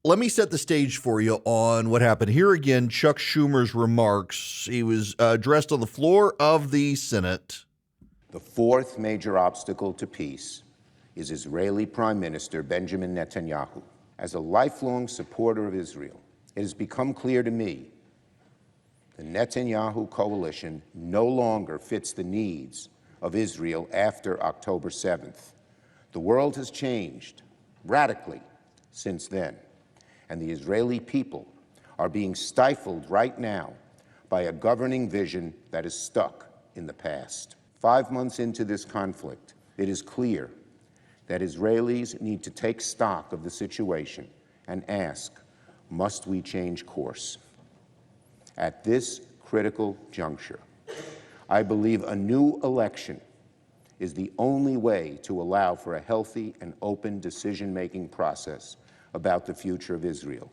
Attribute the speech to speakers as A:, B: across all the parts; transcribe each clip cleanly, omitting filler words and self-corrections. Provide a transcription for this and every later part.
A: let me set the stage for you on what happened. Here again, Chuck Schumer's remarks. He was addressed on the floor of the Senate.
B: The fourth major obstacle to peace is Israeli Prime Minister Benjamin Netanyahu. As a lifelong supporter of Israel, it has become clear to me the Netanyahu coalition no longer fits the needs of Israel after October 7th. The world has changed radically since then, and the Israeli people are being stifled right now by a governing vision that is stuck in the past. 5 months into this conflict, it is clear that Israelis need to take stock of the situation and ask, must we change course? At this critical juncture, I believe a new election is the only way to allow for a healthy and open decision-making process about the future of Israel.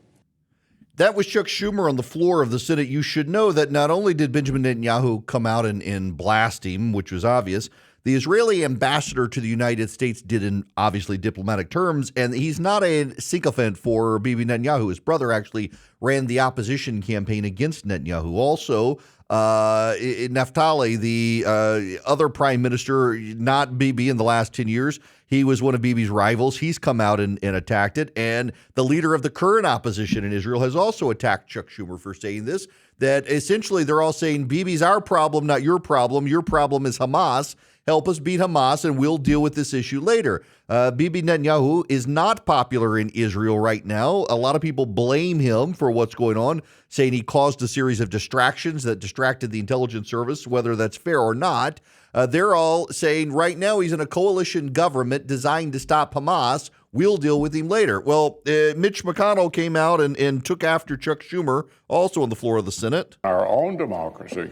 A: That was Chuck Schumer on the floor of the Senate. You should know that not only did Benjamin Netanyahu come out and blast him, which was obvious, the Israeli ambassador to the United States did in obviously diplomatic terms, and he's not a sycophant for Bibi Netanyahu. His brother actually ran the opposition campaign against Netanyahu. Also, Naftali, the other prime minister, not Bibi in the last 10 years, he was one of Bibi's rivals. He's come out and attacked it. And the leader of the current opposition in Israel has also attacked Chuck Schumer for saying this, that essentially they're all saying Bibi's our problem, not your problem. Your problem is Hamas. Help us beat Hamas, and we'll deal with this issue later. Bibi Netanyahu is not popular in Israel right now. A lot of people blame him for what's going on, saying he caused a series of distractions that distracted the intelligence service, whether that's fair or not. They're all saying right now he's in a coalition government designed to stop Hamas. We'll deal with him later. Well, Mitch McConnell came out and took after Chuck Schumer, also on the floor of the Senate.
C: Our own democracy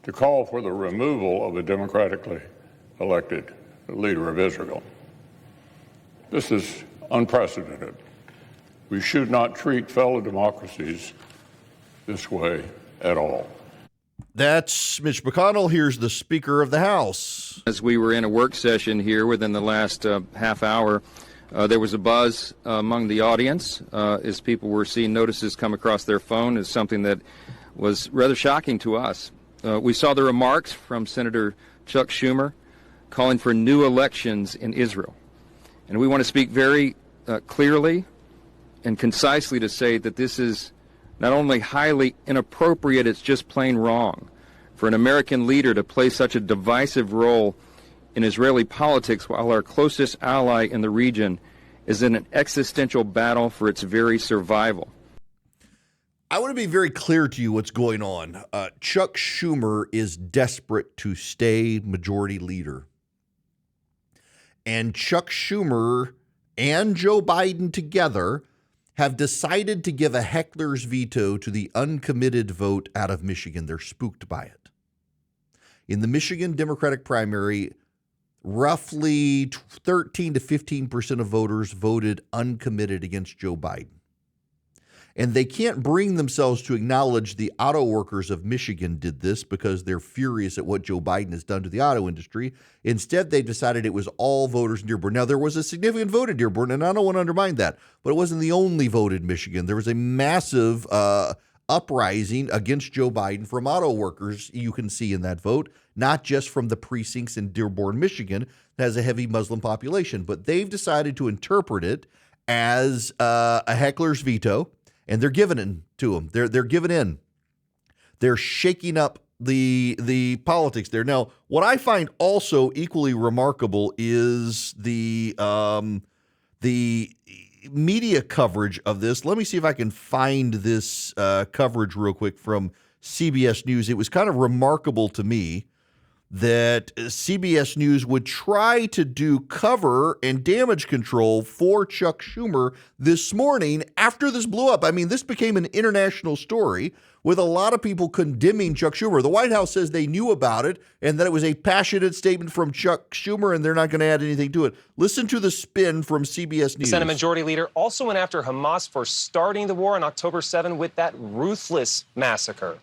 C: to call for the removal of the democratically elected leader of Israel. This is unprecedented. We should not treat fellow democracies this way at all.
A: That's Mitch McConnell. Here's the Speaker of the House.
D: As we were in a work session here within the last half hour, there was a buzz among the audience as people were seeing notices come across their phone as something that was rather shocking to us. We saw the remarks from Senator Chuck Schumer calling for new elections in Israel. And we want to speak very clearly and concisely to say that this is not only highly inappropriate, it's just plain wrong for an American leader to play such a divisive role in Israeli politics while our closest ally in the region is in an existential battle for its very survival.
A: I want to be very clear to you what's going on. Chuck Schumer is desperate to stay majority leader. And Chuck Schumer and Joe Biden together have decided to give a heckler's veto to the uncommitted vote out of Michigan. They're spooked by it. In the Michigan Democratic primary, roughly 13 to 15% of voters voted uncommitted against Joe Biden. And they can't bring themselves to acknowledge the auto workers of Michigan did this because they're furious at what Joe Biden has done to the auto industry. Instead, they decided it was all voters in Dearborn. Now, there was a significant vote in Dearborn, and I don't want to undermine that, but it wasn't the only vote in Michigan. There was a massive uprising against Joe Biden from auto workers, you can see in that vote, not just from the precincts in Dearborn, Michigan, that has a heavy Muslim population, but they've decided to interpret it as a heckler's veto. And they're giving in to them. They're giving in. They're shaking up the politics there. Now, what I find also equally remarkable is the media coverage of this. Let me see if I can find this coverage real quick from CBS News. It was kind of remarkable to me that CBS News would try to do cover and damage control for Chuck Schumer this morning after this blew up. I mean, this became an international story with a lot of people condemning Chuck Schumer. The White House says they knew about it and that it was a passionate statement from Chuck Schumer and they're not going to add anything to it. Listen to the spin from CBS News.
E: The Senate Majority Leader also went after Hamas for starting the war on October 7 with that ruthless massacre.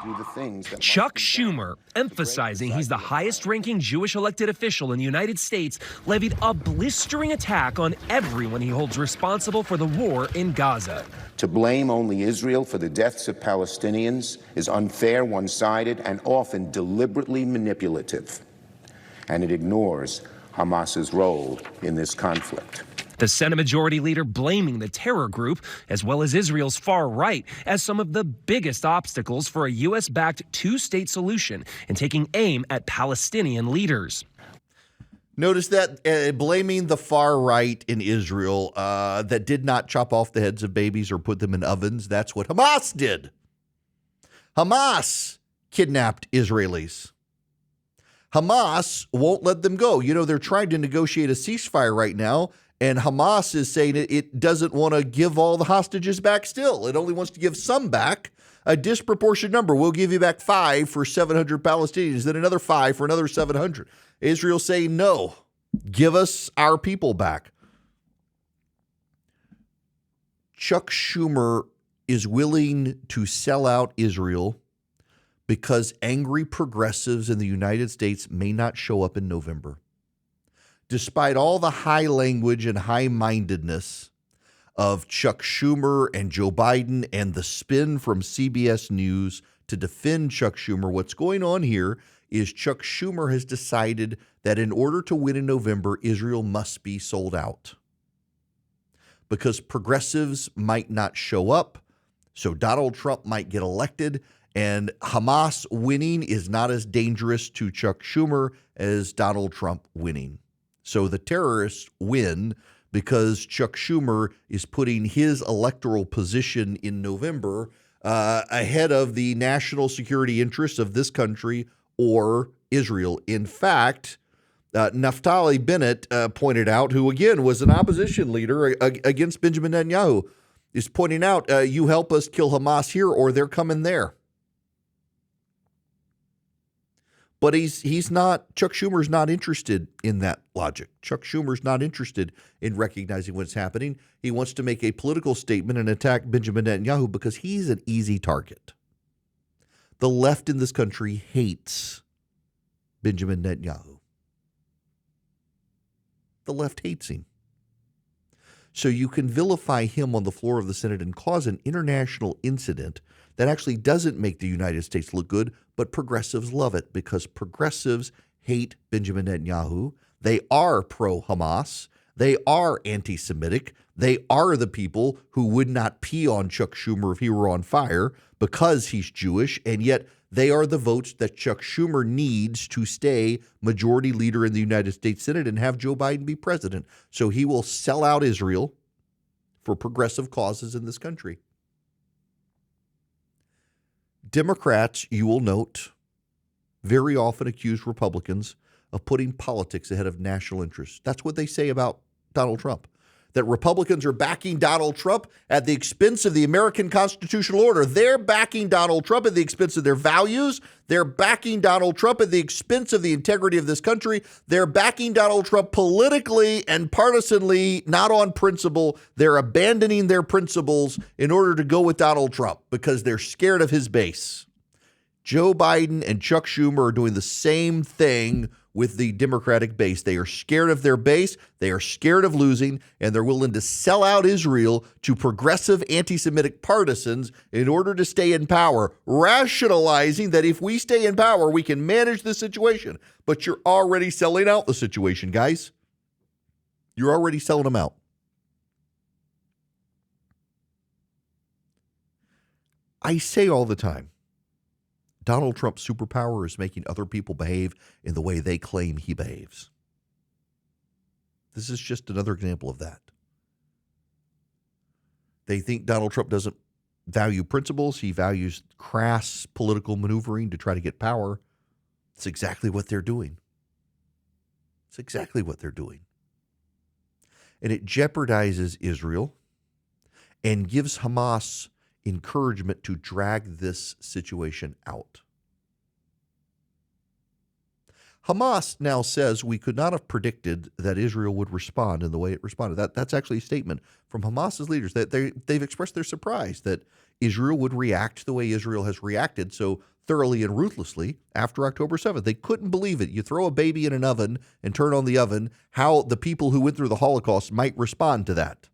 B: do the things that
F: Chuck
B: must be done
F: Schumer,
B: to break
F: emphasizing
B: the
F: he's the
B: cycle of
F: highest-ranking Jewish elected official in the United States, levied a blistering attack on everyone he holds responsible for the war in Gaza.
B: To blame only Israel for the deaths of Palestinians is unfair, one-sided, and often deliberately manipulative. And it ignores Hamas's role in this conflict.
F: The Senate Majority Leader blaming the terror group, as well as Israel's far right, as some of the biggest obstacles for a U.S.-backed two-state solution and taking aim at Palestinian leaders.
A: Notice that blaming the far right in Israel that did not chop off the heads of babies or put them in ovens. That's what Hamas did. Hamas kidnapped Israelis. Hamas won't let them go. You know, they're trying to negotiate a ceasefire right now, and Hamas is saying it doesn't want to give all the hostages back still. It only wants to give some back, a disproportionate number. We'll give you back 5 for 700 Palestinians, then another 5 for another 700. Israel saying, no, give us our people back. Chuck Schumer is willing to sell out Israel because angry progressives in the United States may not show up in November. Despite all the high language and high-mindedness of Chuck Schumer and Joe Biden and the spin from CBS News to defend Chuck Schumer, what's going on here is Chuck Schumer has decided that in order to win in November, Israel must be sold out. Because progressives might not show up, so Donald Trump might get elected, and Hamas winning is not as dangerous to Chuck Schumer as Donald Trump winning. So the terrorists win because Chuck Schumer is putting his electoral position in November ahead of the national security interests of this country or Israel. In fact, Naftali Bennett pointed out, who again was an opposition leader against Benjamin Netanyahu, is pointing out, you help us kill Hamas here or they're coming there. But he's not, Chuck Schumer's not interested in that logic. Chuck Schumer's not interested in recognizing what's happening. He wants to make a political statement and attack Benjamin Netanyahu because he's an easy target. The left in this country hates Benjamin Netanyahu. The left hates him. So you can vilify him on the floor of the Senate and cause an international incident that actually doesn't make the United States look good, but progressives love it because progressives hate Benjamin Netanyahu. They are pro-Hamas. They are anti-Semitic. They are the people who would not pee on Chuck Schumer if he were on fire because he's Jewish, and yet they are the votes that Chuck Schumer needs to stay majority leader in the United States Senate and have Joe Biden be president. So he will sell out Israel for progressive causes in this country. Democrats, you will note, very often accuse Republicans of putting politics ahead of national interests. That's what they say about Donald Trump, that Republicans are backing Donald Trump at the expense of the American constitutional order. They're backing Donald Trump at the expense of their values. They're backing Donald Trump at the expense of the integrity of this country. They're backing Donald Trump politically and partisanly, not on principle. They're abandoning their principles in order to go with Donald Trump because they're scared of his base. Joe Biden and Chuck Schumer are doing the same thing with the Democratic base. They are scared of their base, they are scared of losing, and they're willing to sell out Israel to progressive anti-Semitic partisans in order to stay in power, rationalizing that if we stay in power, we can manage the situation. But you're already selling out the situation, guys. You're already selling them out. I say all the time, Donald Trump's superpower is making other people behave in the way they claim he behaves. This is just another example of that. They think Donald Trump doesn't value principles. He values crass political maneuvering to try to get power. It's exactly what they're doing. It's exactly what they're doing. And it jeopardizes Israel and gives Hamas encouragement to drag this situation out. Hamas now says we could not have predicted that Israel would respond in the way it responded. That's actually a statement from Hamas's leaders that they've expressed their surprise that Israel would react the way Israel has reacted so thoroughly and ruthlessly after October 7th. They couldn't believe it. You throw a baby in an oven and turn on the oven, how the people who went through the Holocaust might respond to that.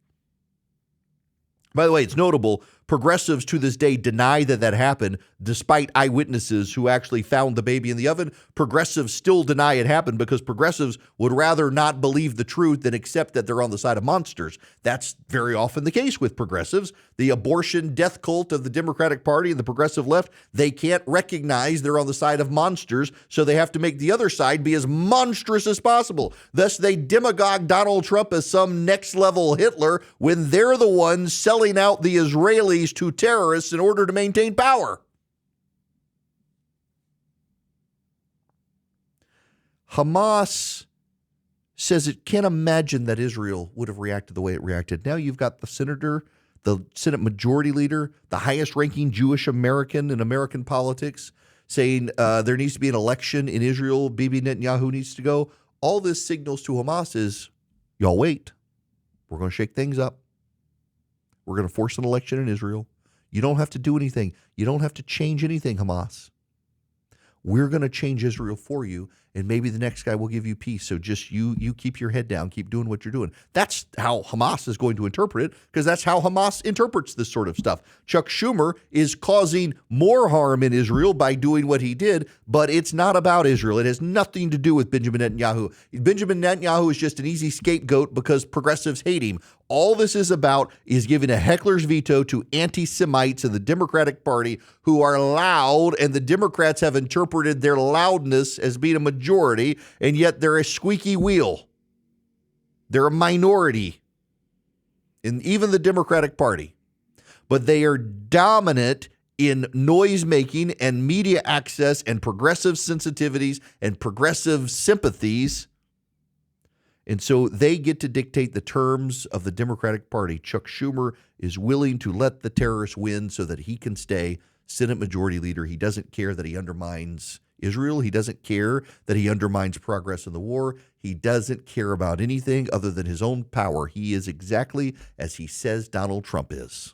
A: By the way, it's notable, progressives to this day deny that that happened, despite eyewitnesses who actually found the baby in the oven. Progressives still deny it happened because progressives would rather not believe the truth than accept that they're on the side of monsters. That's very often the case with progressives. The abortion death cult of the Democratic Party and the progressive left, they can't recognize they're on the side of monsters, so they have to make the other side be as monstrous as possible. Thus, they demagogue Donald Trump as some next-level Hitler when they're the ones selling out the Israelis to terrorists in order to maintain power. Hamas says it can't imagine that Israel would have reacted the way it reacted. Now you've got the Senate Majority Leader, the highest ranking Jewish American in American politics, saying there needs to be an election in Israel. Bibi Netanyahu needs to go. All this signals to Hamas is, y'all wait. We're going to shake things up. We're going to force an election in Israel. You don't have to do anything. You don't have to change anything, Hamas. We're going to change Israel for you, and maybe the next guy will give you peace. So just you keep your head down, keep doing what you're doing. That's how Hamas is going to interpret it, because that's how Hamas interprets this sort of stuff. Chuck Schumer is causing more harm in Israel by doing what he did, but it's not about Israel. It has nothing to do with Benjamin Netanyahu. Benjamin Netanyahu is just an easy scapegoat because progressives hate him. All this is about is giving a heckler's veto to anti-Semites in the Democratic Party who are loud, and the Democrats have interpreted their loudness as being a majority, and yet they're a squeaky wheel. They're a minority in even the Democratic Party, but they are dominant in noise making and media access and progressive sensitivities and progressive sympathies. And so they get to dictate the terms of the Democratic Party. Chuck Schumer is willing to let the terrorists win so that he can stay Senate Majority Leader. He doesn't care that he undermines Israel. He doesn't care that he undermines progress in the war. He doesn't care about anything other than his own power. He is exactly as he says Donald Trump is.